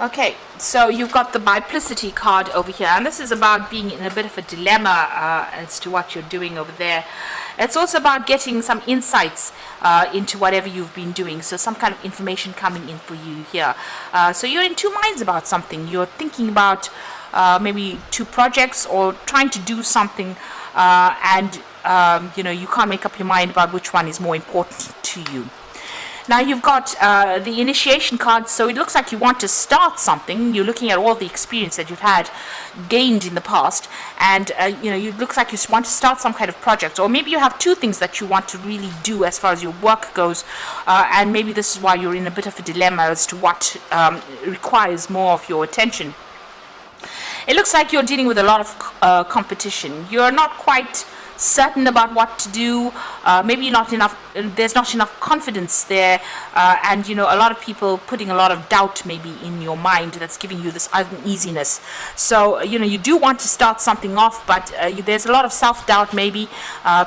Okay, so you've got the biplicity card over here, and this is about being in a bit of a dilemma as to what you're doing over there. It's also about getting some insights into whatever you've been doing, so some kind of information coming in for you here. So you're in two minds about something. You're thinking about maybe two projects or trying to do something, and you can't make up your mind about which one is more important to you. Now you've got the initiation card, so it looks like you want to start something. You're looking at all the experience that you've had gained in the past, and it looks like you want to start some kind of project, or maybe you have two things that you want to really do as far as your work goes, and maybe this is why you're in a bit of a dilemma as to what requires more of your attention. It looks like you're dealing with a lot of competition. You're not quite certain about what to do. Maybe not enough. There's not enough confidence there, and a lot of people putting a lot of doubt maybe in your mind that's giving you this uneasiness. So you do want to start something off, but there's a lot of self-doubt. Maybe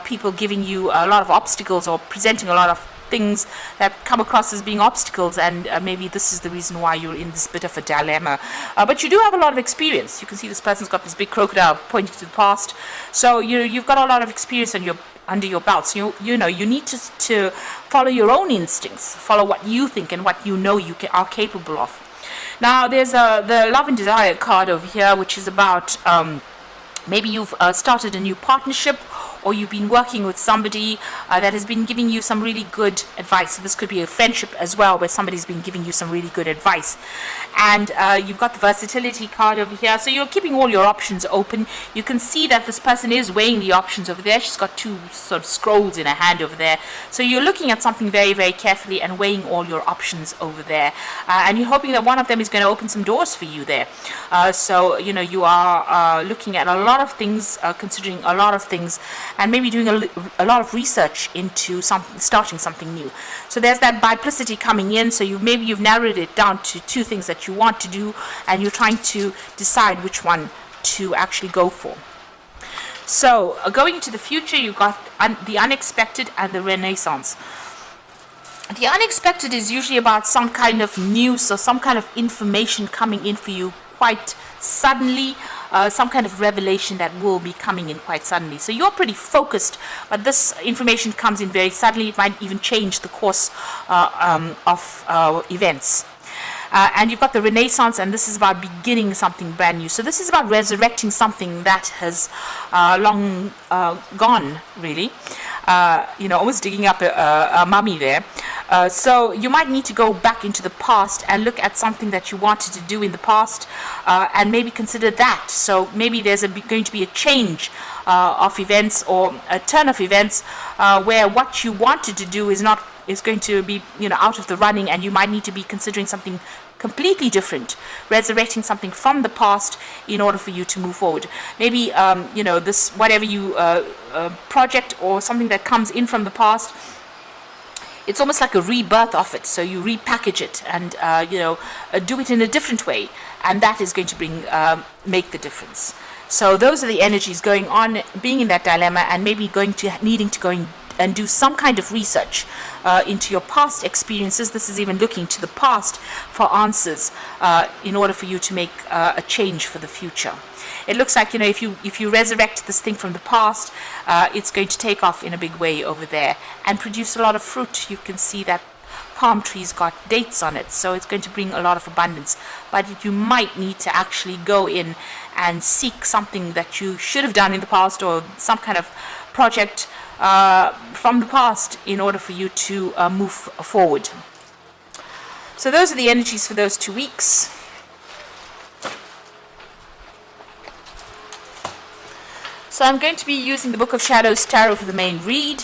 people giving you a lot of obstacles or presenting a lot of things that come across as being obstacles, and maybe this is the reason why you're in this bit of a dilemma. But you do have a lot of experience. You can see this person's got this big crocodile pointing to the past, so you've got a lot of experience under your belt. So you need to follow your own instincts, follow what you think and what you are capable of. Now there's the love and desire card over here, which is about maybe you've started a new partnership, or you've been working with somebody that has been giving you some really good advice. So this could be a friendship as well, where somebody's been giving you some really good advice. And you've got the versatility card over here. So you're keeping all your options open. You can see that this person is weighing the options over there. She's got two sort of scrolls in her hand over there. So you're looking at something very, very carefully and weighing all your options over there. And you're hoping that one of them is going to open some doors for you there. So you are looking at a lot of things, considering a lot of things, and maybe doing a lot of research into starting something new. So there's that biplicity coming in. So you've narrowed it down to two things that you want to do, and you're trying to decide which one to actually go for. So going into the future, you've got the unexpected and the renaissance. The unexpected is usually about some kind of news or some kind of information coming in for you quite suddenly, some kind of revelation that will be coming in quite suddenly. So you're pretty focused, but this information comes in very suddenly. It might even change the course of events. And you've got the renaissance, and this is about beginning something brand new. So this is about resurrecting something that has long gone, really. Almost digging up a mummy there. So you might need to go back into the past and look at something that you wanted to do in the past, and maybe consider that. So maybe there's going to be a change of events, or a turn of events, where what you wanted to do is going to be out of the running, and you might need to be considering something completely different, resurrecting something from the past in order for you to move forward. Maybe this whatever you project or something that comes in from the past, it's almost like a rebirth of it. So you repackage it and do it in a different way, and that is going to make the difference. So those are the energies going on, being in that dilemma, and maybe needing to go and do some kind of research into your past experiences. This is even looking to the past for answers in order for you to make a change for the future. It looks like if you resurrect this thing from the past, it's going to take off in a big way over there and produce a lot of fruit. You can see that palm tree's got dates on it, so it's going to bring a lot of abundance. But you might need to actually go in and seek something that you should have done in the past, or some kind of project from the past, in order for you to move forward. So those are the energies for those 2 weeks. So I'm going to be using the Book of Shadows Tarot for the main read.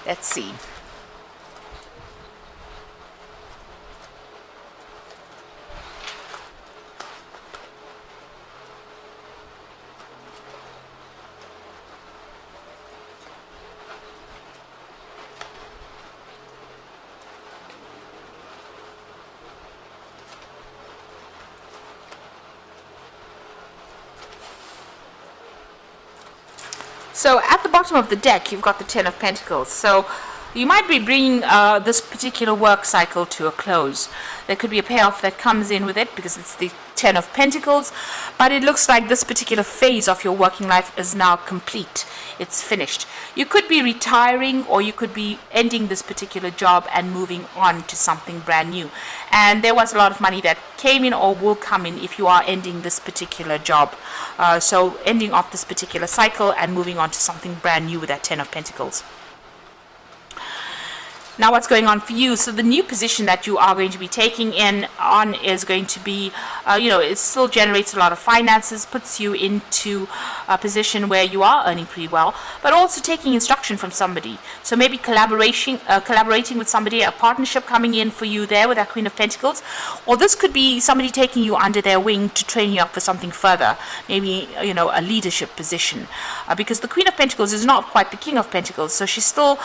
Let's see. So at the bottom of the deck, you've got the Ten of Pentacles. So you might be bringing this particular work cycle to a close. There could be a payoff that comes in with it because it's the Ten of Pentacles, but it looks like this particular phase of your working life is now complete. It's finished. You could be retiring, or you could be ending this particular job and moving on to something brand new. And there was a lot of money that came in or will come in if you are ending this particular job. So ending off this particular cycle and moving on to something brand new with that Ten of Pentacles. Now what's going on for you? So the new position that you are going to be taking on is going to be, it still generates a lot of finances, puts you into a position where you are earning pretty well, but also taking instruction from somebody. So maybe collaborating with somebody, a partnership coming in for you there with that Queen of Pentacles, or this could be somebody taking you under their wing to train you up for something further, maybe, a leadership position, because the Queen of Pentacles is not quite the King of Pentacles, so she's still,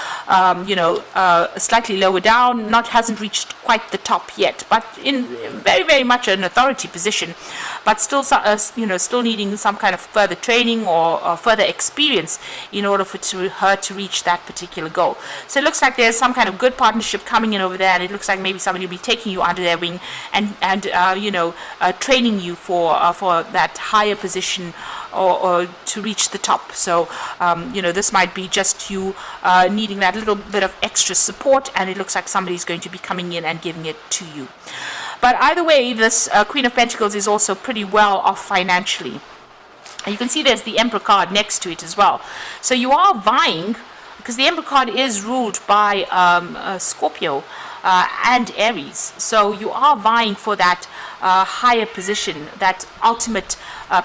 slightly lower down, hasn't reached quite the top yet, but in very, very much an authority position, but still, still needing some kind of further training or further experience in order for her to reach that particular goal. So it looks like there's some kind of good partnership coming in over there, and it looks like maybe somebody will be taking you under their wing and training you for that higher position or to reach the top. So this might be just you needing that little bit of extra support, and it looks like somebody's going to be coming in and giving it to you. But either way, this Queen of Pentacles is also pretty well off financially. And you can see there's the Emperor card next to it as well. So you are vying, because the Emperor card is ruled by Scorpio and Aries. So you are vying for that higher position, that ultimate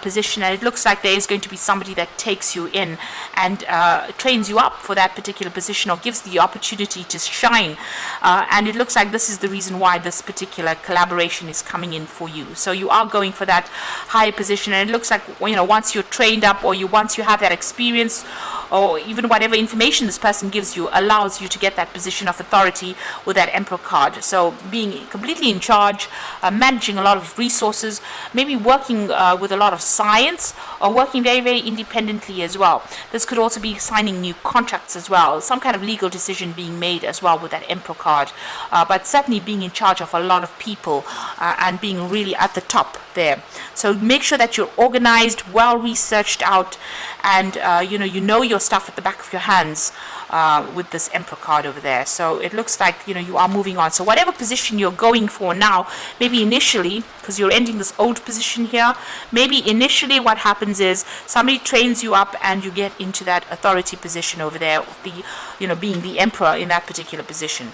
position, and it looks like there is going to be somebody that takes you in and trains you up for that particular position, or gives the opportunity to shine, and it looks like this is the reason why this particular collaboration is coming in for you. So you are going for that higher position, and it looks like once you're trained up, or once you have that experience, or even whatever information this person gives you allows you to get that position of authority with that Emperor card. So being completely in charge, managing a lot of resources, maybe working with a lot of science, or working very, very independently as well. This could also be signing new contracts as well, some kind of legal decision being made as well with that Emperor card, but certainly being in charge of a lot of people and being really at the top there. So make sure that you're organized, well researched out, and you know your stuff at the back of your hands with this Emperor card over there. So it looks like you are moving on. So whatever position you're going for now, maybe initially, because you're ending this old position here, maybe initially what happens is somebody trains you up and you get into that authority position over there, being the Emperor in that particular position.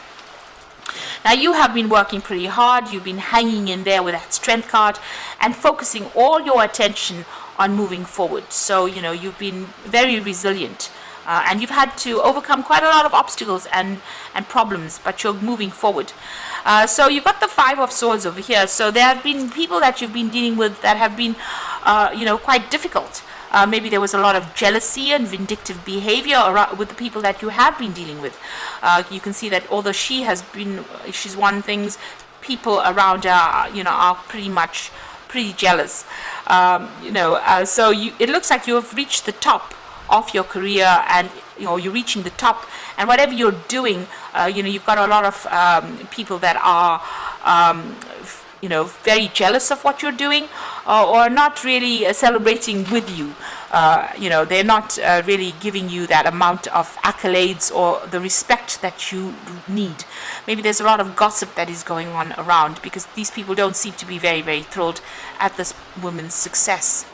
Now you have been working pretty hard, you've been hanging in there with that Strength card and focusing all your attention on moving forward. So you've been very resilient, and you've had to overcome quite a lot of obstacles and problems, but you're moving forward. So you've got the Five of Swords over here. So there have been people that you've been dealing with that have been quite difficult. Maybe there was a lot of jealousy and vindictive behavior with the people that you have been dealing with. You can see that although she's won things, people around her are pretty jealous. So it looks like you have reached the top of your career, and you're reaching the top, and whatever you're doing, you've got a lot of people that are very jealous of what you're doing, or not really celebrating with you. They're not really giving you that amount of accolades or the respect that you need. Maybe there's a lot of gossip that is going on around, because these people don't seem to be very, very thrilled at this woman's success.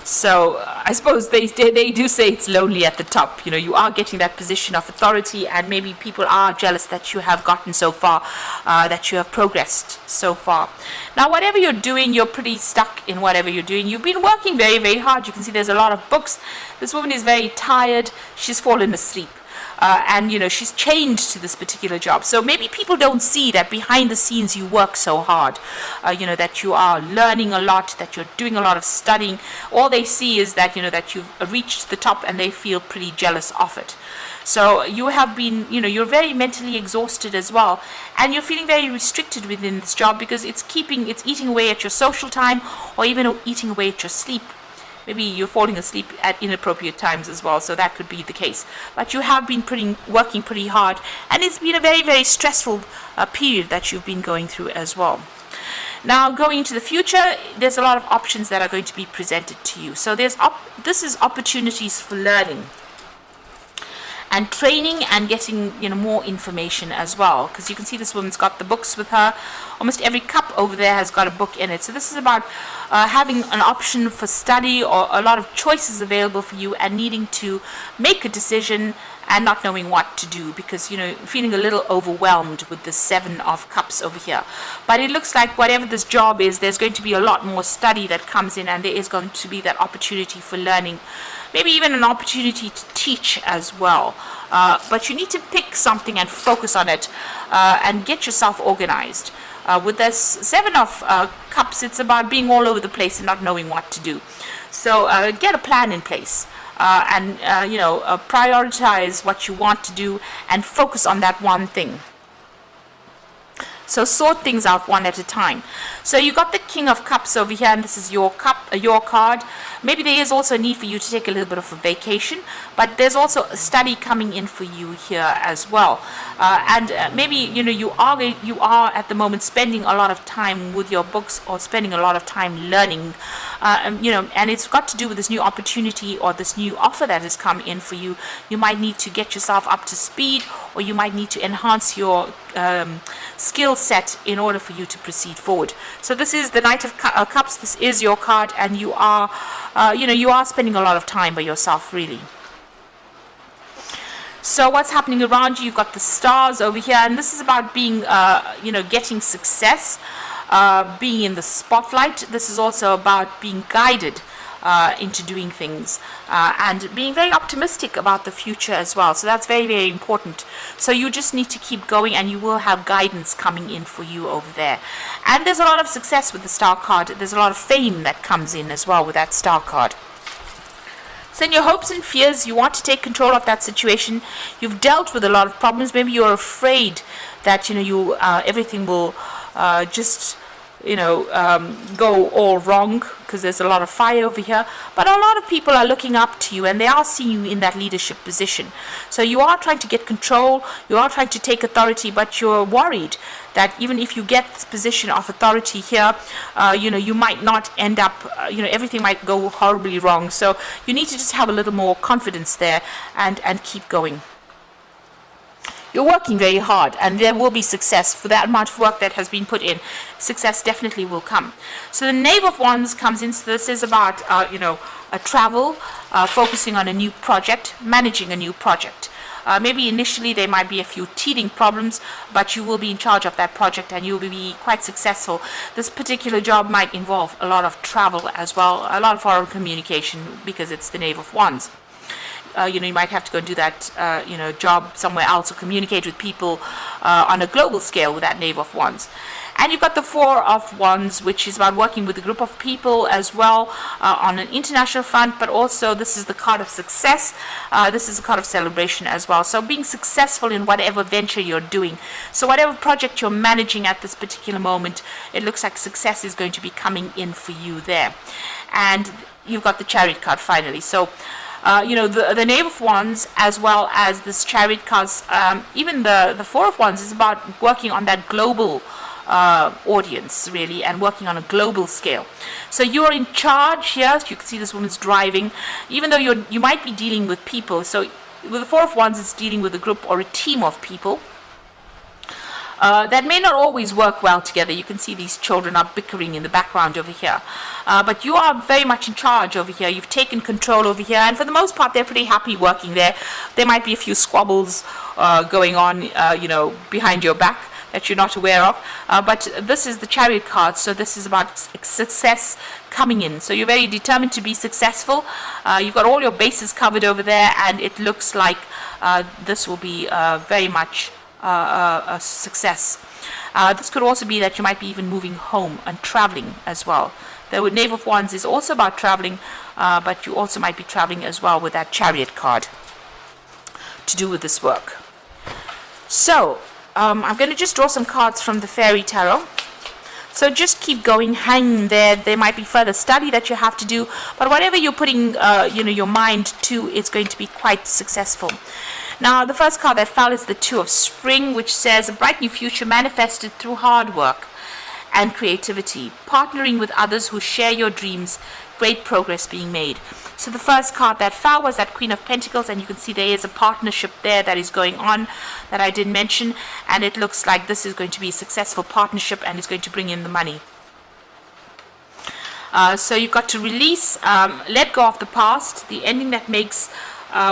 So I suppose they do say it's lonely at the top. You are getting that position of authority, and maybe people are jealous that you have gotten so far, that you have progressed so far. Now, whatever you're doing, you're pretty stuck in whatever you're doing. You've been working very, very hard. You can see there's a lot of books. This woman is very tired. She's fallen asleep. And she's chained to this particular job. So maybe people don't see that behind the scenes you work so hard, that you are learning a lot, that you're doing a lot of studying. All they see is that that you've reached the top, and they feel pretty jealous of it. So you have been, you're very mentally exhausted as well, and you're feeling very restricted within this job, because it's eating away at your social time, or even eating away at your sleep. Maybe you're falling asleep at inappropriate times as well, so that could be the case. But you have been working pretty hard, and it's been a very, very stressful period that you've been going through as well. Now, going into the future, there's a lot of options that are going to be presented to you. So this is opportunities for learning and training and getting more information as well, because you can see this woman's got the books with her. Almost every cup over there has got a book in it. So this is about having an option for study, or a lot of choices available for you, and needing to make a decision and not knowing what to do, because feeling a little overwhelmed with the 7 of Cups over here. But it looks like whatever this job is, there's going to be a lot more study that comes in, and there is going to be that opportunity for learning, maybe even an opportunity to teach as well. But you need to pick something and focus on it, and get yourself organized. With this 7 of Cups, it's about being all over the place and not knowing what to do. So get a plan in place. And prioritize what you want to do and focus on that one thing. So sort things out one at a time. So you got the King of Cups over here, and this is your card. Maybe there is also a need for you to take a little bit of a vacation, but there's also a study coming in for you here as well. And maybe you are at the moment spending a lot of time with your books, or spending a lot of time learning. And it's got to do with this new opportunity or this new offer that has come in for you. You might need to get yourself up to speed, or you might need to enhance your skill set in order for you to proceed forward. So this is the Knight of Cups. This is your card, and you are spending a lot of time by yourself, really. So what's happening around you? You've got the stars over here, and this is about being, getting success, being in the spotlight. This is also about being guided into doing things, and being very optimistic about the future as well. So that's very, very important. So you just need to keep going, and you will have guidance coming in for you over there. And there's a lot of success with the Star card. There's a lot of fame that comes in as well with that Star card. So in your hopes and fears, you want to take control of that situation. You've dealt with a lot of problems. Maybe you're afraid that everything will just go all wrong, because there's a lot of fire over here. But a lot of people are looking up to you, and they are seeing you in that leadership position. So you are trying to get control, you are trying to take authority, but you're worried that even if you get this position of authority here, you might not end up, everything might go horribly wrong. So you need to just have a little more confidence there and keep going. You're working very hard, and there will be success for that amount of work that has been put in. Success definitely will come. So the Knave of Wands comes in. So this is about, a travel, focusing on a new project, managing a new project. Maybe initially there might be a few teething problems, but you will be in charge of that project, and you will be quite successful. This particular job might involve a lot of travel as well, a lot of foreign communication, because it's the Knave of Wands. You might have to go and do that, job somewhere else, or communicate with people on a global scale with that Knave of Wands. And you've got the Four of Wands, which is about working with a group of people as well, on an international front, but also this is the card of success. This is a card of celebration as well. So being successful in whatever venture you're doing. So whatever project you're managing at this particular moment, it looks like success is going to be coming in for you there. And you've got the Chariot card finally. So the Knave of Wands, as well as this Chariot cards, even the Four of Wands is about working on that global audience, really, and working on a global scale. So you're in charge here. So you can see this woman's driving, even though you might be dealing with people. So with the Four of Wands, it's dealing with a group or a team of people that may not always work well together. You can see these children are bickering in the background over here. But you are very much in charge over here. You've taken control over here, and for the most part, they're pretty happy working there. There might be a few squabbles going on, behind your back that you're not aware of. But this is the Chariot card, so this is about success coming in. So you're very determined to be successful. You've got all your bases covered over there, and it looks like this will be very much a success. This could also be that you might be even moving home and traveling as well. The Knave of Wands is also about traveling, but you also might be traveling as well with that Chariot card to do with this work. So I'm going to just draw some cards from the Fairy Tarot. So just keep going, hang there. There might be further study that you have to do, but whatever you're putting, your mind to, it's going to be quite successful. Now, the first card that fell is the Two of Spring, which says a bright new future manifested through hard work and creativity, partnering with others who share your dreams, great progress being made. So the first card that fell was that Queen of Pentacles, and you can see there is a partnership there that is going on that I did mention, and it looks like this is going to be a successful partnership and it's going to bring in the money. So you've got to release, let go of the past, the ending that makes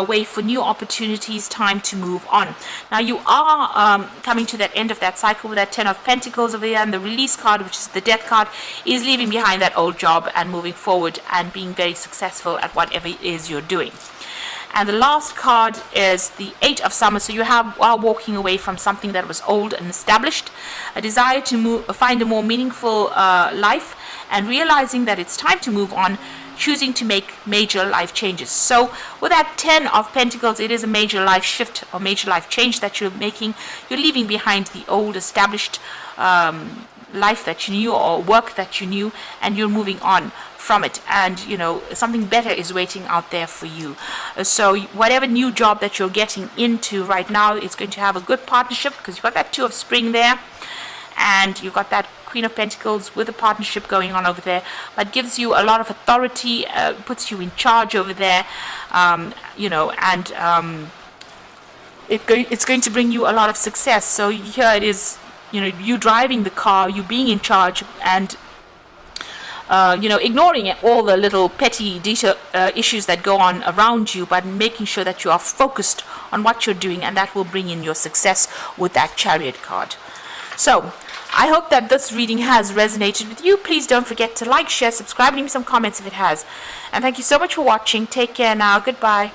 way for new opportunities, time to move on. Now you are coming to that end of that cycle with that Ten of Pentacles over there, and the release card, which is the Death card, is leaving behind that old job and moving forward and being very successful at whatever it is you're doing. And the last card is the Eight of Summer. So you are walking away from something that was old and established, a desire to find a more meaningful life, and realizing that it's time to move on, choosing to make major life changes. So with that Ten of Pentacles, it is a major life shift or major life change that you're making. You're leaving behind the old established life that you knew or work that you knew, and you're moving on from it, and something better is waiting out there for you. So whatever new job that you're getting into right now, it's going to have a good partnership, because you've got that Two of Spring there, and you've got that Queen of Pentacles with a partnership going on over there, but gives you a lot of authority, puts you in charge over there, it's going to bring you a lot of success. So here it is, you driving the car, you being in charge, and ignoring all the little petty detail issues that go on around you, but making sure that you are focused on what you're doing, and that will bring in your success with that Chariot card. So I hope that this reading has resonated with you. Please don't forget to like, share, subscribe, leave me some comments if it has. And thank you so much for watching. Take care now. Goodbye.